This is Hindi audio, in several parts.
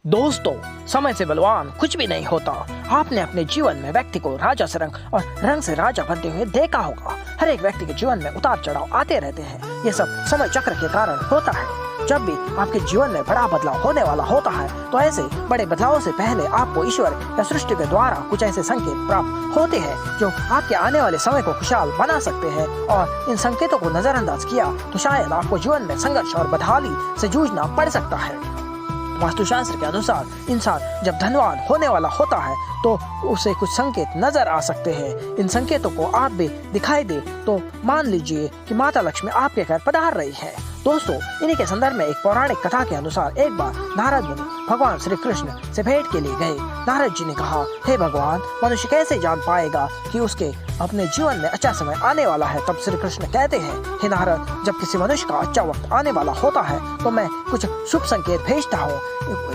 दोस्तों, समय से बलवान कुछ भी नहीं होता। आपने अपने जीवन में व्यक्ति को राजा से रंग और रंग से राजा बनते हुए देखा होगा। हर एक व्यक्ति के जीवन में उतार चढ़ाव आते रहते हैं। ये सब समय चक्र के कारण होता है। जब भी आपके जीवन में बड़ा बदलाव होने वाला होता है तो ऐसे बड़े बदलावों से पहले आपको ईश्वर या सृष्टि के द्वारा कुछ ऐसे संकेत प्राप्त होते हैं जो आपके आने वाले समय को खुशहाल बना सकते हैं। और इन संकेतों को नजरअंदाज किया तो शायद आपको जीवन में संघर्ष और बदहाली से जूझना पड़ सकता है। वास्तुशास्त्र के अनुसार इंसान जब धनवान होने वाला होता है तो उसे कुछ संकेत नजर आ सकते हैं। इन संकेतों को आप भी दिखाई दे तो मान लीजिए कि माता लक्ष्मी आपके घर पधार रही है। दोस्तों, इन्हीं के संदर्भ में एक पौराणिक कथा के अनुसार एक बार नारद मुनि भगवान श्री कृष्ण से भेंट के लिए गए। नारद जी ने कहा, हे भगवान, मनुष्य कैसे जान पाएगा कि उसके अपने जीवन में अच्छा समय आने वाला है। तब श्री कृष्ण कहते हैं, हे नारद, जब किसी मनुष्य का अच्छा वक्त आने वाला होता है तो मैं कुछ शुभ संकेत भेजता हूँ।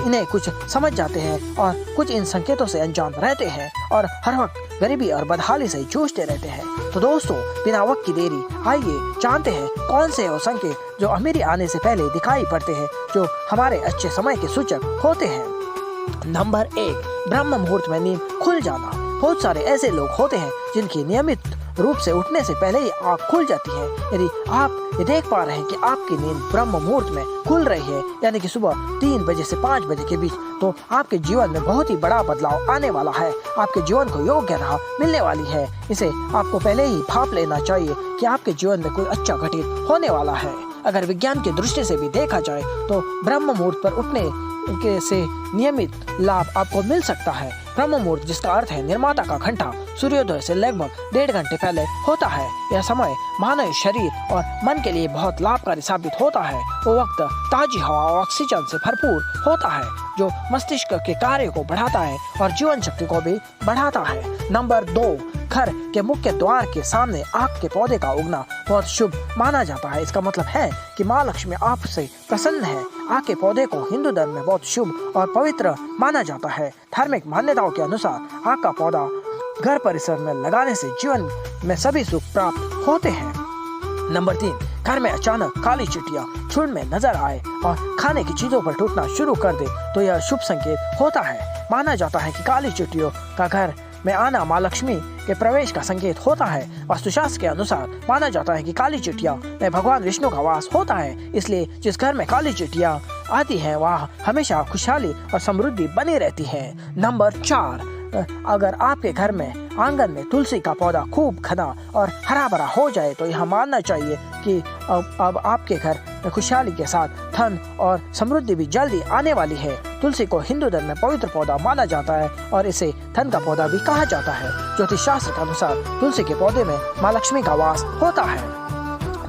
इन्हें कुछ समझ जाते हैं और कुछ इन संकेतों से अनजान रहते हैं और हर वक्त गरीबी और बदहाली से जूझते रहते हैं। तो दोस्तों, बिना वक्त की देरी आइए जानते हैं कौन से वो संकेत जो अमीरी आने से पहले दिखाई पड़ते हैं, जो हमारे अच्छे समय के सूचक होते हैं। नंबर 1, ब्रह्म मुहूर्त में नींद खुल जाना। बहुत सारे ऐसे लोग होते हैं जिनकी नियमित रूप से उठने से पहले ही आँख खुल जाती है। यदि आप ये देख पा रहे हैं कि आपकी नींद ब्रह्म मुहूर्त में खुल रही है, यानी कि सुबह 3 बजे से 5 बजे के बीच, तो आपके जीवन में बहुत ही बड़ा बदलाव आने वाला है। आपके जीवन को योग्य राह मिलने वाली है। इसे आपको पहले ही भांप लेना चाहिए कि आपके जीवन में कोई अच्छा घटित होने वाला है। अगर विज्ञान की दृष्टि से भी देखा जाए तो ब्रह्म मुहूर्त पर उठने से नियमित लाभ आपको मिल सकता है। ब्रह्म मुहूर्त, जिसका अर्थ है निर्माता का घंटा, सूर्योदय से लगभग 1.5 घंटे पहले होता है। यह समय मानव शरीर और मन के लिए बहुत लाभकारी साबित होता है। वो वक्त ताजी हवा और ऑक्सीजन से भरपूर होता है जो मस्तिष्क के कार्य को बढ़ाता है और जीवन शक्ति को भी बढ़ाता है। नंबर 2, घर के मुख्य द्वार के सामने आक के पौधे का उगना बहुत शुभ माना जाता है। इसका मतलब है कि माँ लक्ष्मी आपसे प्रसन्न है। आक के पौधे को हिंदू धर्म में बहुत शुभ और पवित्र माना जाता है। धार्मिक मान्यताओं के अनुसार आक का पौधा घर परिसर में लगाने से जीवन में सभी सुख प्राप्त होते हैं। नंबर 3, घर में अचानक काली चींटियां झुंड में नजर आए और खाने की चीजों पर टूटना शुरू कर दे तो यह शुभ संकेत होता है। माना जाता है कि काली चींटियों का घर में आना माँ लक्ष्मी के प्रवेश का संकेत होता है। वास्तुशास्त्र के अनुसार माना जाता है कि काली चींटियां में भगवान विष्णु का वास होता है। इसलिए जिस घर में काली चींटियां आती हैं वहाँ हमेशा खुशहाली और समृद्धि बनी रहती है। नंबर 4, अगर आपके घर में आंगन में तुलसी का पौधा खूब घना और हरा भरा हो जाए तो यह मानना चाहिए कि अब आपके घर में खुशहाली के साथ धन और समृद्धि भी जल्दी आने वाली है। तुलसी को हिंदू धर्म में पवित्र पौधा माना जाता है और इसे धन का पौधा भी कहा जाता है। ज्योतिष शास्त्र के अनुसार तुलसी के पौधे में माँ लक्ष्मी का वास होता है।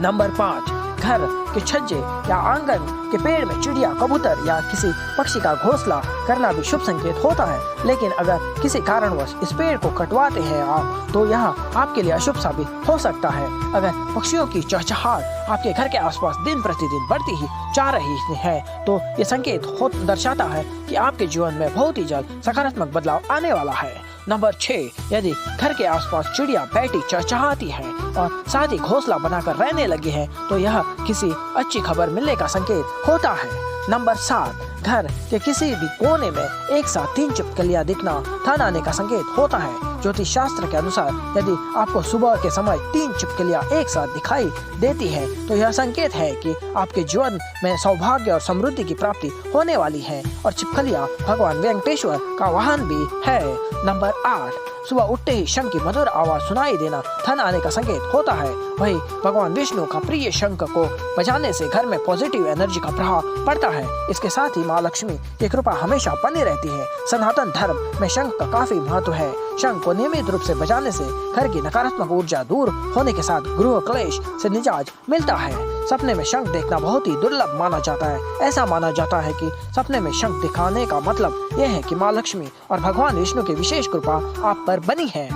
नंबर 5, घर के छज्जे या आंगन के पेड़ में चिड़िया, कबूतर या किसी पक्षी का घोंसला करना भी शुभ संकेत होता है। लेकिन अगर किसी कारणवश इस पेड़ को कटवाते हैं आप तो यह आपके लिए अशुभ साबित हो सकता है। अगर पक्षियों की चहचहाट आपके घर के आसपास दिन प्रतिदिन बढ़ती ही जा रही है तो ये संकेत दर्शाता है कि आपके जीवन में बहुत ही जल्द सकारात्मक बदलाव आने वाला है। नंबर 6, यदि घर के आसपास चिड़िया बैठी चहचहाती है और साथ ही घोंसला बनाकर रहने लगी है तो यह किसी अच्छी खबर मिलने का संकेत होता है। नंबर 7, घर के किसी भी कोने में एक साथ 3 छिपकलियां दिखना धन आने का संकेत होता है। ज्योतिष शास्त्र के अनुसार यदि आपको सुबह के समय 3 छिपकलियां एक साथ दिखाई देती है तो यह संकेत है कि आपके जीवन में सौभाग्य और समृद्धि की प्राप्ति होने वाली है। और छिपकलियां भगवान वेंकटेश्वर का वाहन भी है। नंबर 8, सुबह उठते ही शंख की मधुर आवाज सुनाई देना धन आने का संकेत होता है। वही भगवान विष्णु का प्रिय शंख को बजाने से घर में पॉजिटिव एनर्जी का प्रभाव पड़ता है। इसके साथ ही माँ लक्ष्मी की कृपा हमेशा बनी रहती है। सनातन धर्म में शंख का काफी महत्व है। शंख को नियमित रूप से बजाने से घर की नकारात्मक ऊर्जा दूर होने के साथ गृह क्लेश से निजात मिलता है। सपने में शंख देखना बहुत ही दुर्लभ माना जाता है। ऐसा माना जाता है कि सपने में शंख दिखाने का मतलब यह है कि माँ लक्ष्मी और भगवान विष्णु की विशेष कृपा आप पर बनी है।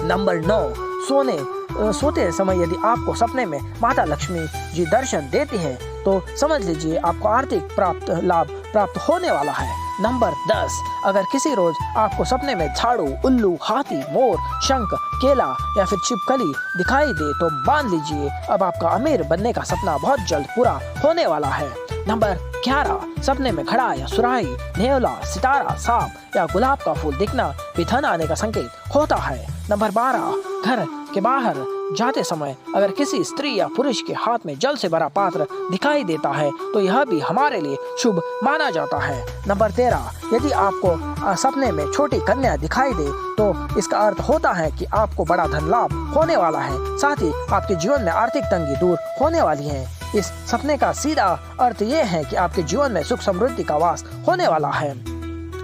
नंबर 9, सोते समय यदि आपको सपने में माता लक्ष्मी जी दर्शन देती हैं तो समझ लीजिए आपको आर्थिक लाभ प्राप्त होने वाला है। नंबर 10, अगर किसी रोज आपको सपने में झाड़ू, उल्लू, हाथी, मोर, शंख, केला या फिर छिपकली दिखाई दे तो मान लीजिए अब आपका अमीर बनने का सपना बहुत जल्द पूरा होने वाला है। नंबर 11, सपने में घड़ा या सुराही, नेवला, सितारा, सांप या गुलाब का फूल दिखना भी धन आने का संकेत होता है। नंबर 12, घर के बाहर जाते समय अगर किसी स्त्री या पुरुष के हाथ में जल से भरा पात्र दिखाई देता है तो यह भी हमारे लिए शुभ माना जाता है। नंबर 13, यदि आपको सपने में छोटी कन्या दिखाई दे तो इसका अर्थ होता है कि आपको बड़ा धन लाभ होने वाला है, साथ ही आपके जीवन में आर्थिक तंगी दूर होने वाली है। इस सपने का सीधा अर्थ ये है कि आपके जीवन में सुख समृद्धि का वास होने वाला है।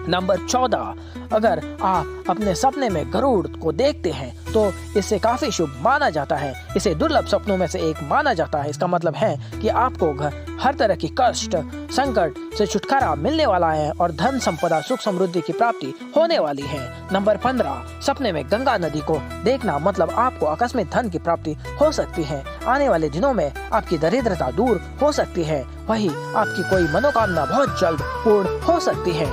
नंबर 14, अगर आप अपने सपने में गरुड़ को देखते हैं तो इसे काफी शुभ माना जाता है। इसे दुर्लभ सपनों में से एक माना जाता है। इसका मतलब है कि आपको हर तरह की कष्ट, संकट से छुटकारा मिलने वाला है और धन संपदा, सुख समृद्धि की प्राप्ति होने वाली है। नंबर 15, सपने में गंगा नदी को देखना मतलब आपको आकस्मिक धन की प्राप्ति हो सकती है। आने वाले दिनों में आपकी दरिद्रता दूर हो सकती है, वही आपकी कोई मनोकामना बहुत जल्द पूर्ण हो सकती है।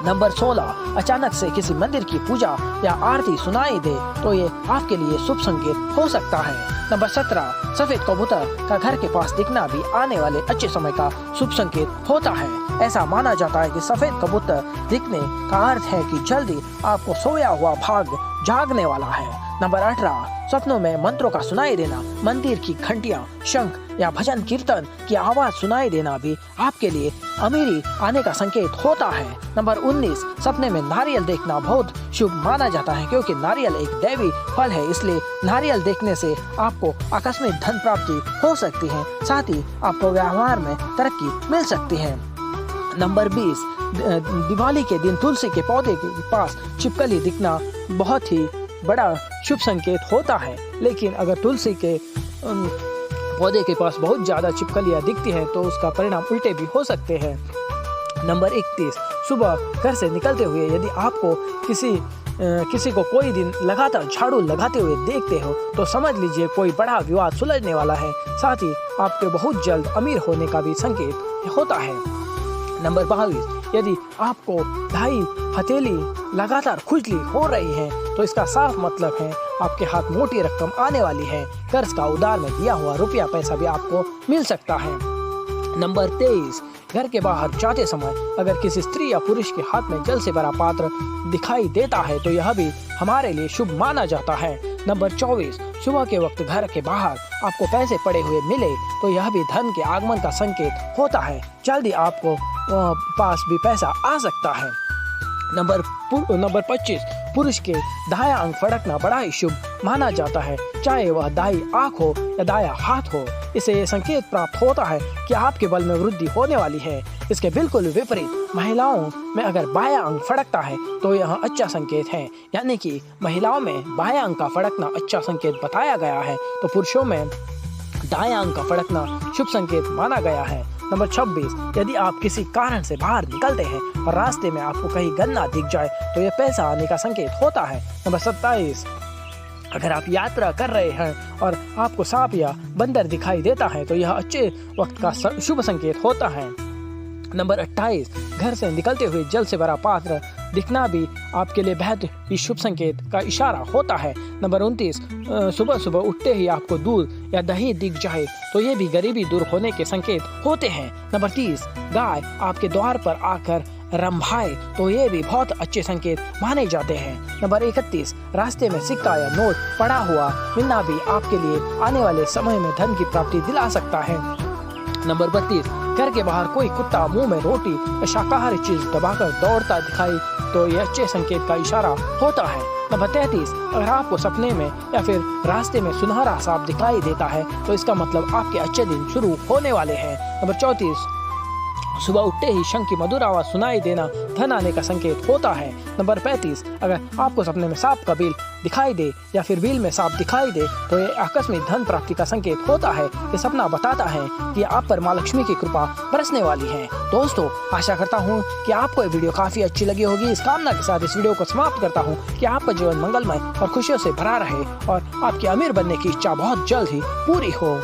नंबर 16, अचानक से किसी मंदिर की पूजा या आरती सुनाई दे तो ये आपके लिए शुभ संकेत हो सकता है। नंबर 17, सफेद कबूतर का घर के पास दिखना भी आने वाले अच्छे समय का शुभ संकेत होता है। ऐसा माना जाता है कि सफेद कबूतर दिखने का अर्थ है कि जल्दी आपको सोया हुआ भाग जागने वाला है। नंबर 18, सपनों में मंत्रों का सुनाई देना, मंदिर की घंटियां, शंख या भजन कीर्तन की आवाज सुनाई देना भी आपके लिए अमीरी आने का संकेत होता है। नंबर 19, सपने में नारियल देखना बहुत शुभ माना जाता है क्योंकि नारियल एक दैवी फल है, इसलिए नारियल देखने से आपको आकस्मिक धन प्राप्ति हो सकती है, साथ ही आपको व्यवहार में तरक्की मिल सकती है। नंबर 20, दिवाली के दिन तुलसी के पौधे के पास छिपकली दिखना बहुत ही बड़ा शुभ संकेत होता है, लेकिन अगर तुलसी के पौधे के पास बहुत ज्यादा छिपकलियां दिखती हैं तो उसका परिणाम उल्टे भी हो सकते हैं। नंबर 31, सुबह घर से निकलते हुए यदि आपको किसी को कोई दिन लगातार झाड़ू लगाते हुए देखते हो तो समझ लीजिए कोई बड़ा विवाद सुलझने वाला है, साथ ही आपके बहुत जल्द अमीर होने का भी संकेत होता है। नंबर 22, यदि आपको दाई हथेली लगातार खुजली हो रही है तो इसका साफ मतलब है आपके हाथ मोटी रकम आने वाली है। कर्ज का उधार में दिया हुआ रुपया पैसा भी आपको मिल सकता है। नंबर 23, घर के बाहर जाते समय अगर किसी स्त्री या पुरुष के हाथ में जल से भरा पात्र दिखाई देता है तो यह भी हमारे लिए शुभ माना जाता है। नंबर 24, सुबह के वक्त घर के बाहर आपको पैसे पड़े हुए मिले तो यह भी धन के आगमन का संकेत होता है, जल्दी आपको पास भी पैसा आ सकता है। नंबर 25, पुरुष के दाया अंग फड़कना बड़ा ही शुभ माना जाता है, चाहे वह दाई आंख हो या दाया हाथ हो। इसे ये संकेत प्राप्त होता है कि आपके बल में वृद्धि होने वाली है। इसके बिल्कुल विपरीत महिलाओं में अगर बाया अंग फड़कता है तो यह अच्छा संकेत है, यानी कि महिलाओं में बाया अंग का फड़कना अच्छा संकेत बताया गया है तो पुरुषों में दाया अंग का फड़कना शुभ संकेत माना गया है। नंबर 26, यदि आप किसी कारण से बाहर निकलते हैं और रास्ते में आपको कहीं गन्ना दिख जाए तो यह पैसा आने का संकेत होता है। नंबर 27, अगर आप यात्रा कर रहे हैं और आपको सांप या बंदर दिखाई देता है तो यह अच्छे वक्त का शुभ संकेत होता है। नंबर 28, घर से निकलते हुए जल से भरा पात्र दिखना भी आपके लिए बेहद ही शुभ संकेत का इशारा होता है। नंबर 29, सुबह सुबह उठते ही आपको दूध या दही दिख जाए तो ये भी गरीबी दूर होने के संकेत होते हैं। नंबर 30, गाय आपके द्वार पर आकर रंभाए तो ये भी बहुत अच्छे संकेत माने जाते हैं। नंबर 31, रास्ते में सिक्का या नोट पड़ा हुआ मिलना भी आपके लिए आने वाले समय में धन की प्राप्ति दिला सकता है। नंबर 32, घर के बाहर कोई कुत्ता मुंह में रोटी या शाकाहारी चीज दबाकर दौड़ता दिखाई तो यह अच्छे संकेत का इशारा होता है। नंबर 33, अगर आपको सपने में या फिर रास्ते में सुनहरा सांप दिखाई देता है तो इसका मतलब आपके अच्छे दिन शुरू होने वाले हैं। नंबर 34, सुबह उठते ही शंख की मधुर आवाज सुनाई देना धन आने का संकेत होता है। नंबर 35, अगर आपको सपने में सांप का बिल दिखाई दे या फिर बिल में सांप दिखाई दे तो ये आकस्मिक धन प्राप्ति का संकेत होता है। ये सपना बताता है कि आप पर माँ लक्ष्मी की कृपा बरसने वाली है। दोस्तों, आशा करता हूँ कि आपको ये वीडियो काफी अच्छी लगी होगी। इस कामना के साथ इस वीडियो को समाप्त करता हूँ कि आपका जीवन मंगलमय और खुशियों से भरा रहे और आपकी अमीर बनने की इच्छा बहुत जल्द ही पूरी हो।